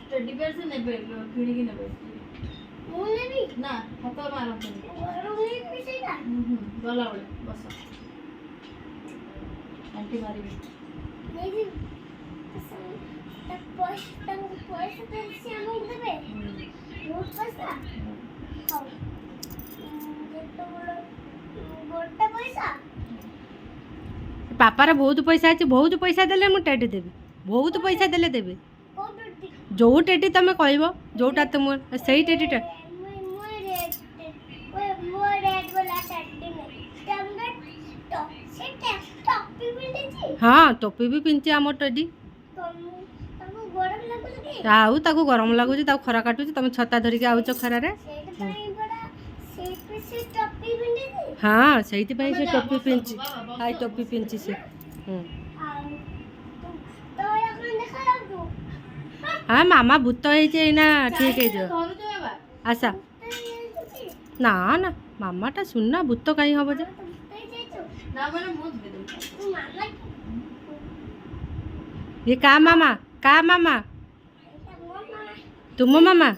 teddy bear से नेबे किणी की नेबे ना हाथ मारते गला बड़े बस आंटी मारी बापार बहुत पैसा अच्छे बहुत पैसा देले मु टेडी देवी बहुत पैसा देले देवी जो टेडी तुम कह जोटा तुम से टेडीटा हाँ टोपी भी पिंचे आम टेडी आउ ताको गरम लगुच खरा काटुच तुम छता धरिक आउच खरार हाँ से टोपी पिंची हाई टोपी पिंची से हाँ मामा भूत होना ठीक है आशा ना ना मामाटा सुनना भूत कहीं हम जे ये का मामा तुम मामा